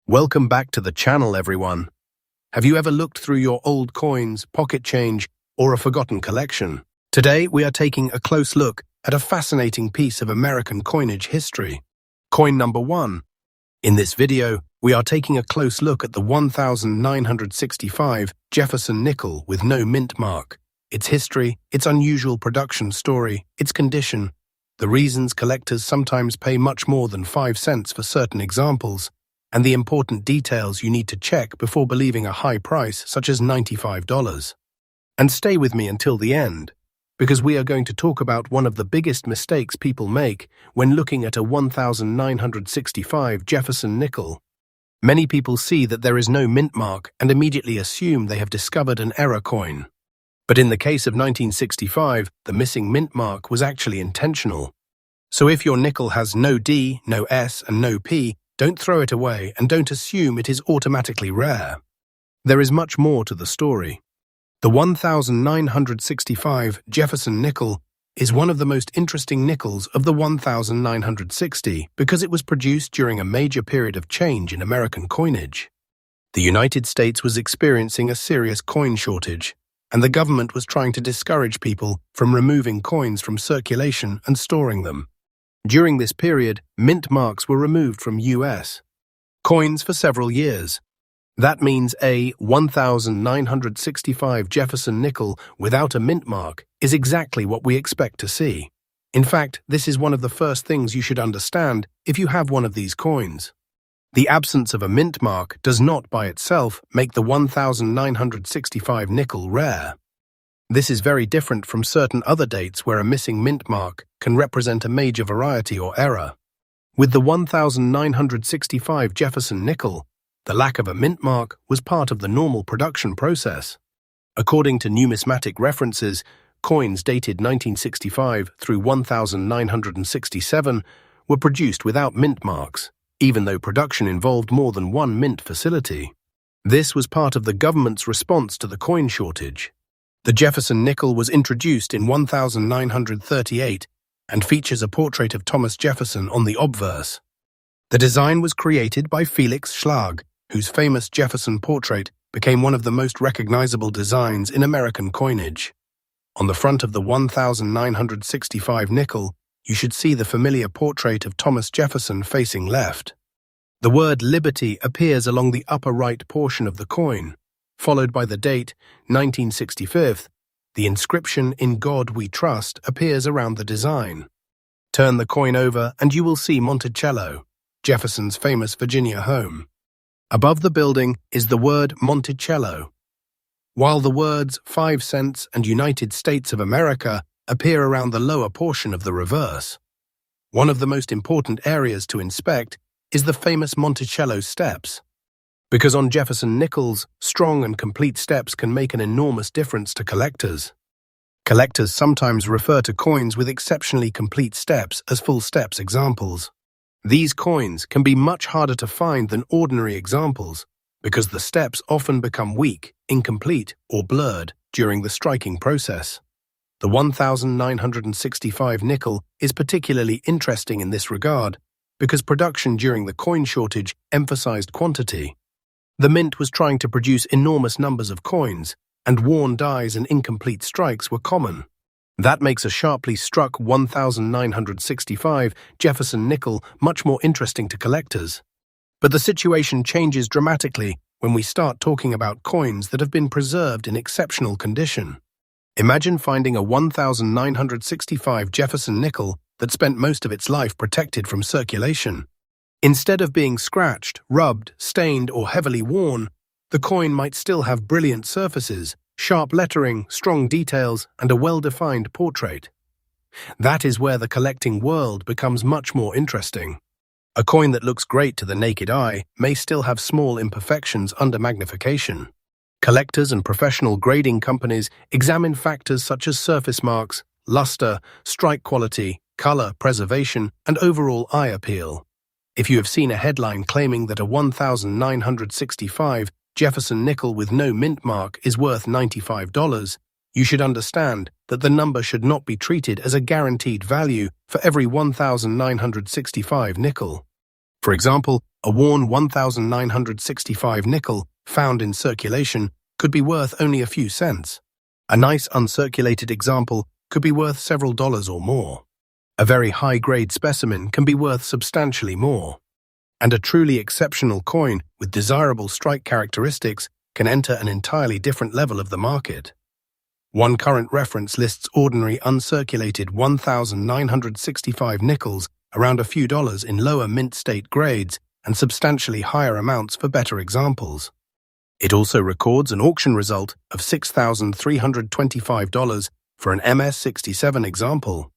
Welcome back to the channel, everyone. Have you ever looked through your old coins, pocket change, or a forgotten collection? Today, we are taking a close look at a fascinating piece of American coinage history. Coin number 1. In this video, we are taking a close look at the 1965 Jefferson nickel with no mint mark. Its history, its unusual production story, its condition, the reasons collectors sometimes pay much more than 5 cents for certain examples, and the important details you need to check before believing a high price such as $95. And stay with me until the end, because we are going to talk about one of the biggest mistakes people make when looking at a 1965 Jefferson nickel. Many people see that there is no mint mark and immediately assume they have discovered an error coin. But in the case of 1965, the missing mint mark was actually intentional. So if your nickel has no D, no S, and no P, don't throw it away and don't assume it is automatically rare. There is much more to the story. The 1965 Jefferson nickel is one of the most interesting nickels of the 1960 because it was produced during a major period of change in American coinage. The United States was experiencing a serious coin shortage, and the government was trying to discourage people from removing coins from circulation and storing them. During this period, mint marks were removed from U.S. coins for several years. That means a 1965 Jefferson nickel without a mint mark is exactly what we expect to see. In fact, this is one of the first things you should understand if you have one of these coins. The absence of a mint mark does not by itself make the 1965 nickel rare. This is very different from certain other dates where a missing mint mark can represent a major variety or error. With the 1965 Jefferson nickel, the lack of a mint mark was part of the normal production process. According to numismatic references, coins dated 1965 through 1967 were produced without mint marks, even though production involved more than one mint facility. This was part of the government's response to the coin shortage. The Jefferson nickel was introduced in 1938 and features a portrait of Thomas Jefferson on the obverse. The design was created by Felix Schlag, whose famous Jefferson portrait became one of the most recognizable designs in American coinage. On the front of the 1965 nickel, you should see the familiar portrait of Thomas Jefferson facing left. The word liberty appears along the upper right portion of the coin, followed by the date 1965. The inscription "In God We Trust" appears around the design. Turn the coin over and you will see Monticello, Jefferson's famous Virginia home. Above the building is the word Monticello, while the words 5 cents and United States of America appear around the lower portion of the reverse. One of the most important areas to inspect is the famous Monticello steps, because on Jefferson nickels, strong and complete steps can make an enormous difference to collectors. Collectors sometimes refer to coins with exceptionally complete steps as full steps examples. These coins can be much harder to find than ordinary examples because the steps often become weak, incomplete, or blurred during the striking process. The 1965 nickel is particularly interesting in this regard because production during the coin shortage emphasized quantity. The mint was trying to produce enormous numbers of coins, and worn dies and incomplete strikes were common. That makes a sharply struck 1965 Jefferson nickel much more interesting to collectors. But the situation changes dramatically when we start talking about coins that have been preserved in exceptional condition. Imagine finding a 1965 Jefferson nickel that spent most of its life protected from circulation. Instead of being scratched, rubbed, stained, or heavily worn, the coin might still have brilliant surfaces, sharp lettering, strong details, and a well-defined portrait. That is where the collecting world becomes much more interesting. A coin that looks great to the naked eye may still have small imperfections under magnification. Collectors and professional grading companies examine factors such as surface marks, luster, strike quality, color, preservation, and overall eye appeal. If you have seen a headline claiming that a 1965 Jefferson nickel with no mint mark is worth $95, you should understand that the number should not be treated as a guaranteed value for every 1965 nickel. For example, a worn 1965 nickel found in circulation could be worth only a few cents. A nice uncirculated example could be worth several dollars or more. A very high-grade specimen can be worth substantially more. And a truly exceptional coin with desirable strike characteristics can enter an entirely different level of the market. One current reference lists ordinary uncirculated 1965 nickels around a few dollars in lower mint state grades and substantially higher amounts for better examples. It also records an auction result of $6,325 for an MS-67 example.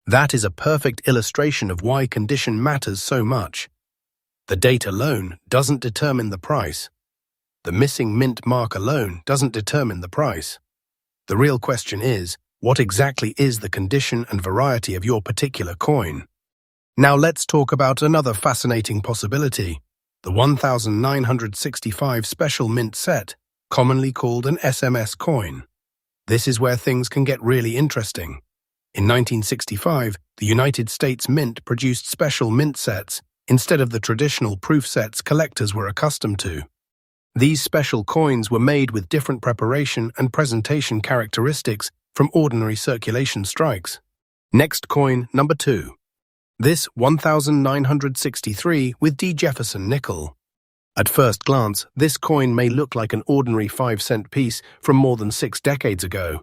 That is a perfect illustration of why condition matters so much. The date alone doesn't determine the price. The missing mint mark alone doesn't determine the price. The real question is, what exactly is the condition and variety of your particular coin? Now let's talk about another fascinating possibility, the 1965 Special Mint Set, commonly called an SMS coin. This is where things can get really interesting. In 1965, the United States Mint produced special mint sets instead of the traditional proof sets collectors were accustomed to. These special coins were made with different preparation and presentation characteristics from ordinary circulation strikes. Next coin, number 2. This 1963 with D. Jefferson nickel. At first glance, this coin may look like an ordinary 5-cent piece from more than 6 decades ago.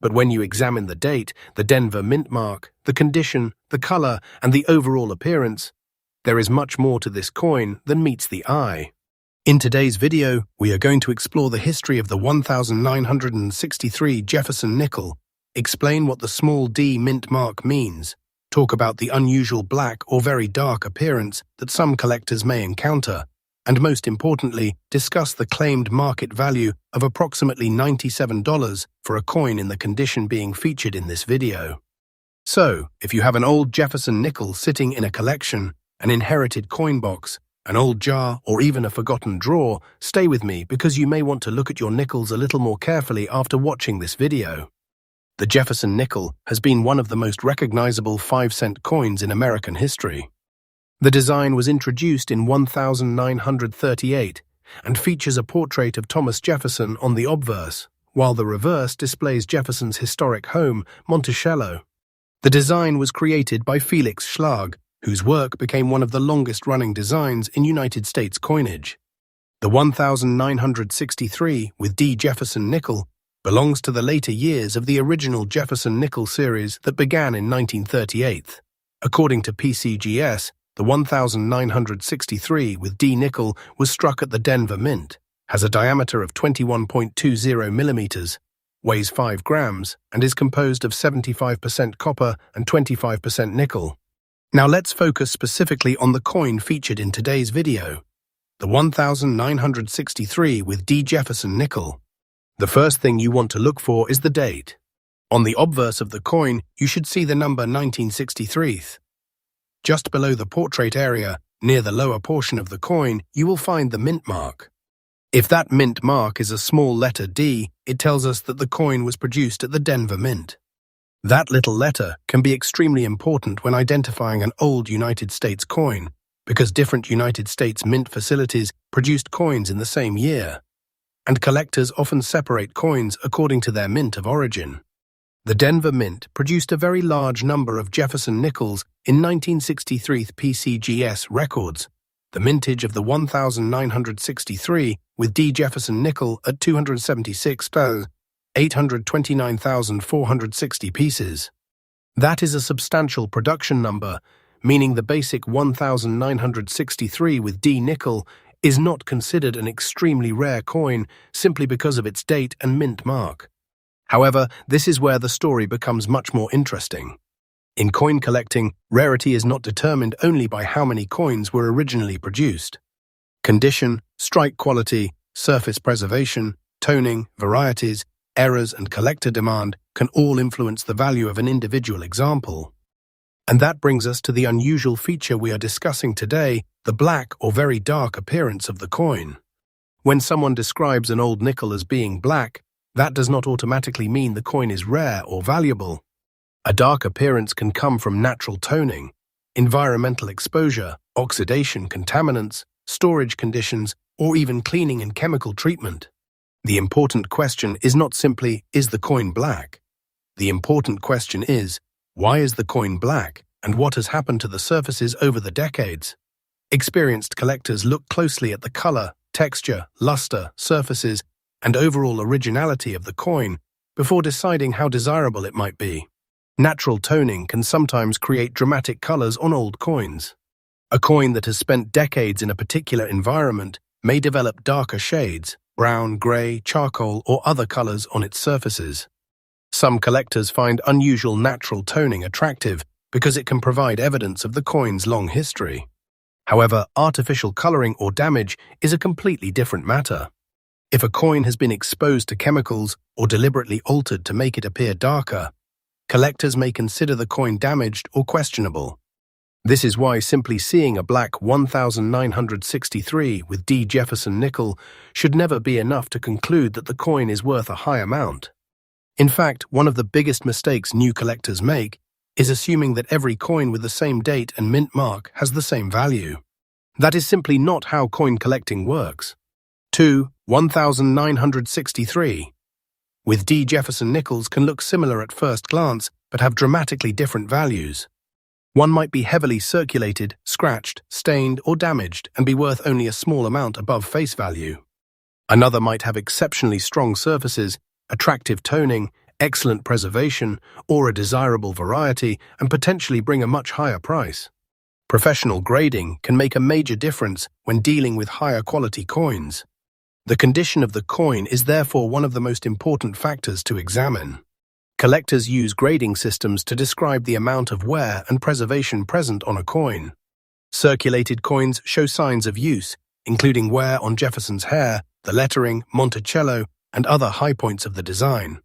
But when you examine the date, the Denver mint mark, the condition, the color, and the overall appearance, there is much more to this coin than meets the eye. In today's video, we are going to explore the history of the 1963 Jefferson nickel, explain what the small d mint mark means, talk about the unusual black or very dark appearance that some collectors may encounter, and most importantly, discuss the claimed market value of approximately $97 for a coin in the condition being featured in this video. So, if you have an old Jefferson nickel sitting in a collection, an inherited coin box, an old jar, or even a forgotten drawer, stay with me because you may want to look at your nickels a little more carefully after watching this video. The Jefferson nickel has been one of the most recognizable 5-cent coins in American history. The design was introduced in 1938 and features a portrait of Thomas Jefferson on the obverse, while the reverse displays Jefferson's historic home, Monticello. The design was created by Felix Schlag, whose work became one of the longest-running designs in United States coinage. The 1963 with D. Jefferson nickel belongs to the later years of the original Jefferson nickel series that began in 1938. According to PCGS, the 1963 with D nickel was struck at the Denver Mint, has a diameter of 21.20 millimeters, weighs 5 grams, and is composed of 75% copper and 25% nickel. Now let's focus specifically on the coin featured in today's video, the 1963 with D. Jefferson nickel. The first thing you want to look for is the date. On the obverse of the coin, you should see the number 1963. Just below the portrait area, near the lower portion of the coin, you will find the mint mark. If that mint mark is a small letter D, it tells us that the coin was produced at the Denver Mint. That little letter can be extremely important when identifying an old United States coin, because different United States mint facilities produced coins in the same year, and collectors often separate coins according to their mint of origin. The Denver Mint produced a very large number of Jefferson nickels in 1963 PCGS records, the mintage of the 1963 with D. Jefferson nickel at 829,460 pieces. That is a substantial production number, meaning the basic 1963 with D nickel is not considered an extremely rare coin simply because of its date and mint mark. However, this is where the story becomes much more interesting. In coin collecting, rarity is not determined only by how many coins were originally produced. Condition, strike quality, surface preservation, toning, varieties, errors, and collector demand can all influence the value of an individual example. And that brings us to the unusual feature we are discussing today, the black or very dark appearance of the coin. When someone describes an old nickel as being black, that does not automatically mean the coin is rare or valuable. A dark appearance can come from natural toning, environmental exposure, oxidation, contaminants, storage conditions, or even cleaning and chemical treatment. The important question is not simply, is the coin black? The important question is, why is the coin black, and what has happened to the surfaces over the decades? Experienced collectors look closely at the color, texture, luster, surfaces, and overall originality of the coin before deciding how desirable it might be. Natural toning can sometimes create dramatic colors on old coins. A coin that has spent decades in a particular environment may develop darker shades, brown, gray, charcoal, or other colors on its surfaces. Some collectors find unusual natural toning attractive because it can provide evidence of the coin's long history. However, artificial coloring or damage is a completely different matter. If a coin has been exposed to chemicals or deliberately altered to make it appear darker, collectors may consider the coin damaged or questionable. This is why simply seeing a black 1963 with D. Jefferson nickel should never be enough to conclude that the coin is worth a high amount. In fact, one of the biggest mistakes new collectors make is assuming that every coin with the same date and mint mark has the same value. That is simply not how coin collecting works. 1963 with D. Jefferson nickels can look similar at first glance but have dramatically different values. One might be heavily circulated, scratched, stained, or damaged and be worth only a small amount above face value. Another might have exceptionally strong surfaces, attractive toning, excellent preservation, or a desirable variety and potentially bring a much higher price. Professional grading can make a major difference when dealing with higher quality coins. The condition of the coin is therefore one of the most important factors to examine. Collectors use grading systems to describe the amount of wear and preservation present on a coin. Circulated coins show signs of use, including wear on Jefferson's hair, the lettering, Monticello, and other high points of the design.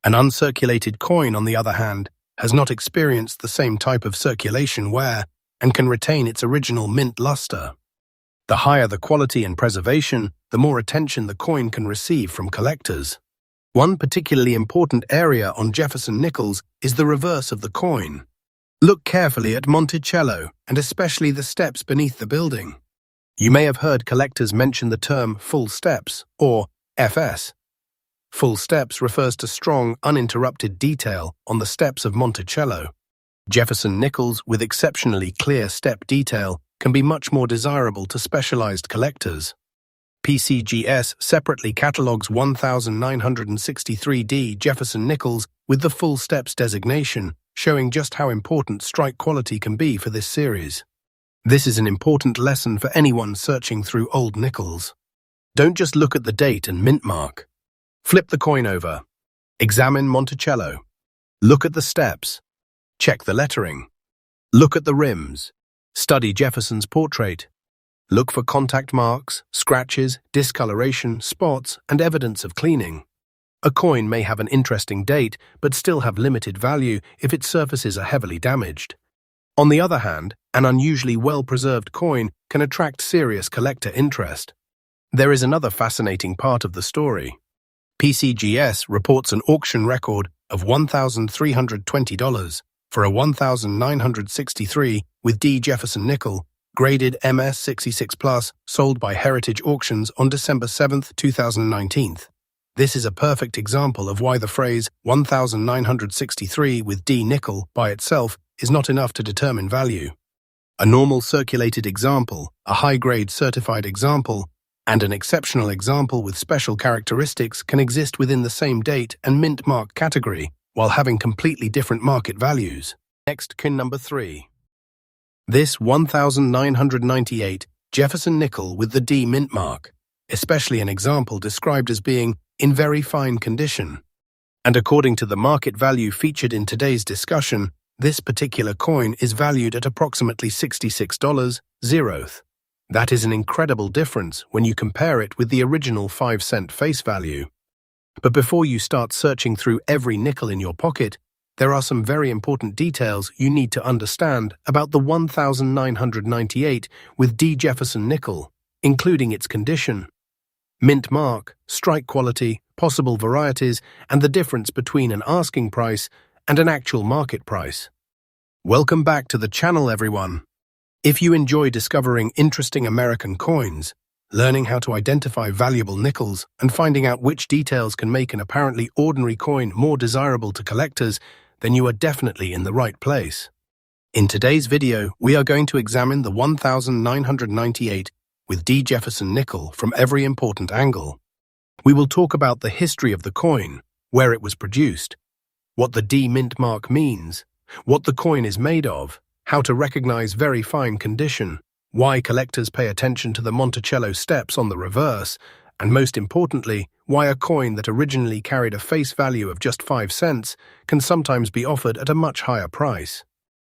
An uncirculated coin, on the other hand, has not experienced the same type of circulation wear and can retain its original mint luster. The higher the quality and preservation, the more attention the coin can receive from collectors. One particularly important area on Jefferson nickels is the reverse of the coin. Look carefully at Monticello, and especially the steps beneath the building. You may have heard collectors mention the term full steps, or FS. Full steps refers to strong, uninterrupted detail on the steps of Monticello. Jefferson nickels with exceptionally clear step detail can be much more desirable to specialized collectors. PCGS separately catalogs 1963D Jefferson nickels with the full steps designation, showing just how important strike quality can be for this series. This is an important lesson for anyone searching through old nickels. Don't just look at the date and mint mark. Flip the coin over. Examine Monticello. Look at the steps. Check the lettering. Look at the rims. Study Jefferson's portrait. Look for contact marks, scratches, discoloration, spots, and evidence of cleaning. A coin may have an interesting date but still have limited value if its surfaces are heavily damaged. On the other hand, an unusually well-preserved coin can attract serious collector interest. There is another fascinating part of the story. PCGS reports an auction record of $1,320 for a 1963 with D. Jefferson nickel, graded MS66+, sold by Heritage Auctions on December 7, 2019. This is a perfect example of why the phrase 1963 with D nickel by itself is not enough to determine value. A normal circulated example, a high-grade certified example, and an exceptional example with special characteristics can exist within the same date and mint mark category, while having completely different market values. Next, coin number 3. This 1998 Jefferson nickel with the D mint mark, especially an example described as being in very fine condition. And according to the market value featured in today's discussion, this particular coin is valued at approximately $66. That is an incredible difference when you compare it with the original 5-cent face value. But before you start searching through every nickel in your pocket, there are some very important details you need to understand about the 1998 with D. Jefferson nickel, including its condition, mint mark, strike quality, possible varieties, and the difference between an asking price and an actual market price. Welcome back to the channel, everyone. If you enjoy discovering interesting American coins, learning how to identify valuable nickels, and finding out which details can make an apparently ordinary coin more desirable to collectors, then you are definitely in the right place. In today's video, we are going to examine the 1998 with D. Jefferson nickel from every important angle. We will talk about the history of the coin, where it was produced, what the D mint mark means, what the coin is made of, how to recognize very fine condition, why collectors pay attention to the Monticello steps on the reverse, and most importantly, why a coin that originally carried a face value of just 5 cents can sometimes be offered at a much higher price.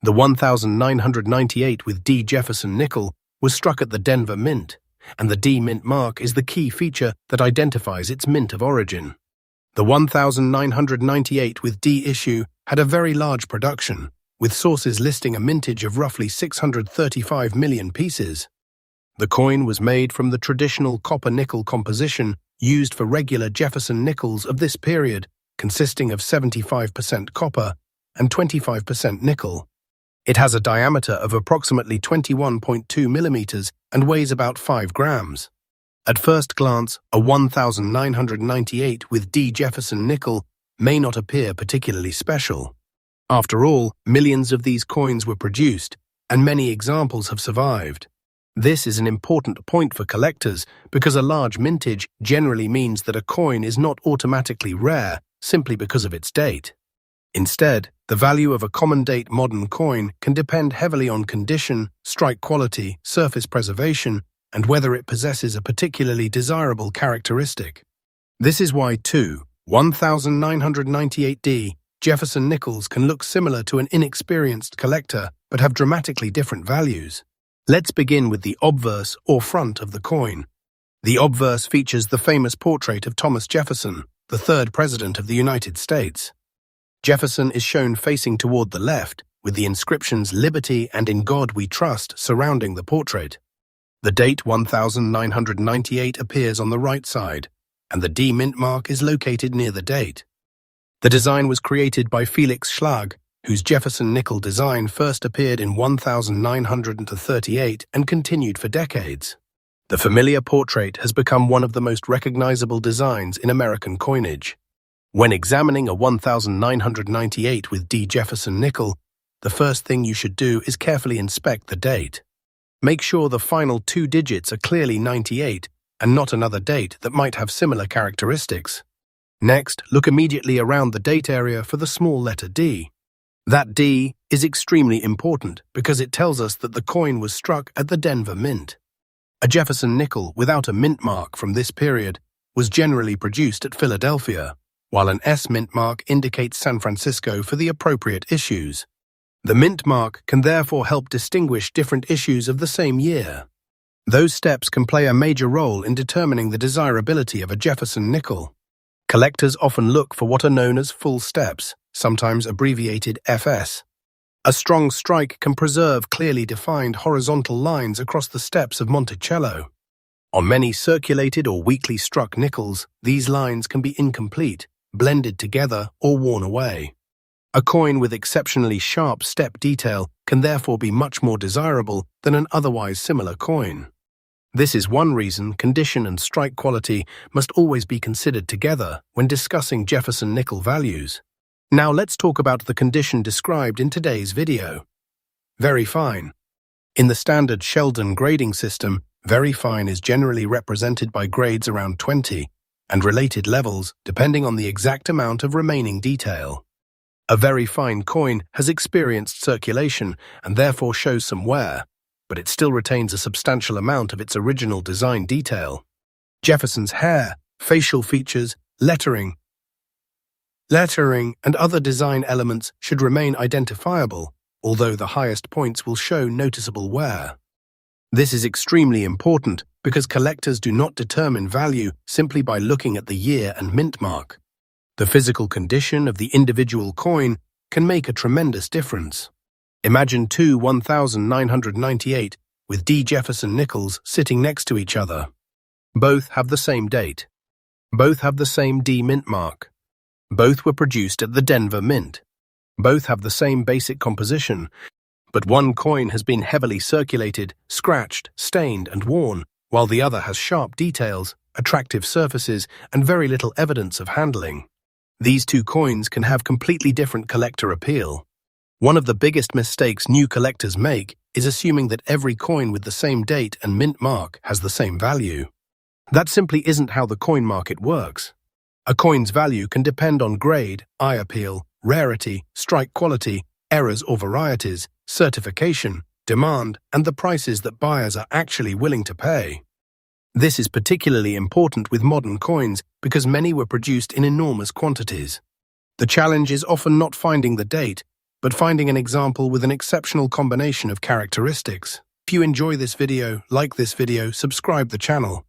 The 1998 with D. Jefferson nickel was struck at the Denver Mint, and the D mint mark is the key feature that identifies its mint of origin. The 1998 with D issue had a very large production, with sources listing a mintage of roughly 635 million pieces. The coin was made from the traditional copper-nickel composition used for regular Jefferson nickels of this period, consisting of 75% copper and 25% nickel. It has a diameter of approximately 21.2 millimeters and weighs about 5 grams. At first glance, a 1998 with D. Jefferson nickel may not appear particularly special. After all, millions of these coins were produced, and many examples have survived. This is an important point for collectors because a large mintage generally means that a coin is not automatically rare simply because of its date. Instead, the value of a common-date modern coin can depend heavily on condition, strike quality, surface preservation, and whether it possesses a particularly desirable characteristic. This is why two 1998D Jefferson nickels can look similar to an inexperienced collector but have dramatically different values. Let's begin with the obverse or front of the coin. The obverse features the famous portrait of Thomas Jefferson, the third president of the United States. Jefferson is shown facing toward the left, with the inscriptions "Liberty" and "In God We Trust" surrounding the portrait. The date 1998 appears on the right side, and the D mint mark is located near the date. The design was created by Felix Schlag, whose Jefferson nickel design first appeared in 1938 and continued for decades. The familiar portrait has become one of the most recognizable designs in American coinage. When examining a 1998 with D. Jefferson nickel, the first thing you should do is carefully inspect the date. Make sure the final 2 digits are clearly 98 and not another date that might have similar characteristics. Next, look immediately around the date area for the small letter D. That D is extremely important because it tells us that the coin was struck at the Denver Mint. A Jefferson nickel without a mint mark from this period was generally produced at Philadelphia, while an S mint mark indicates San Francisco for the appropriate issues. The mint mark can therefore help distinguish different issues of the same year. Those steps can play a major role in determining the desirability of a Jefferson nickel. Collectors often look for what are known as full steps, sometimes abbreviated FS. A strong strike can preserve clearly defined horizontal lines across the steps of Monticello. On many circulated or weakly struck nickels, these lines can be incomplete, blended together, or worn away. A coin with exceptionally sharp step detail can therefore be much more desirable than an otherwise similar coin. This is one reason condition and strike quality must always be considered together when discussing Jefferson nickel values. Now let's talk about the condition described in today's video. Very fine. In the standard Sheldon grading system, very fine is generally represented by grades around 20 and related levels depending on the exact amount of remaining detail. A very fine coin has experienced circulation and therefore shows some wear, but it still retains a substantial amount of its original design detail. Jefferson's hair, facial features, lettering, and other design elements should remain identifiable, although the highest points will show noticeable wear. This is extremely important because collectors do not determine value simply by looking at the year and mint mark. The physical condition of the individual coin can make a tremendous difference. Imagine two 1998 with D. Jefferson nickels sitting next to each other. Both have the same date. Both have the same D mint mark. Both were produced at the Denver Mint. Both have the same basic composition, but one coin has been heavily circulated, scratched, stained, and worn, while the other has sharp details, attractive surfaces, and very little evidence of handling. These two coins can have completely different collector appeal. One of the biggest mistakes new collectors make is assuming that every coin with the same date and mint mark has the same value. That simply isn't how the coin market works. A coin's value can depend on grade, eye appeal, rarity, strike quality, errors or varieties, certification, demand, and the prices that buyers are actually willing to pay. This is particularly important with modern coins because many were produced in enormous quantities. The challenge is often not finding the date, but finding an example with an exceptional combination of characteristics. If you enjoy this video, like this video, subscribe the channel.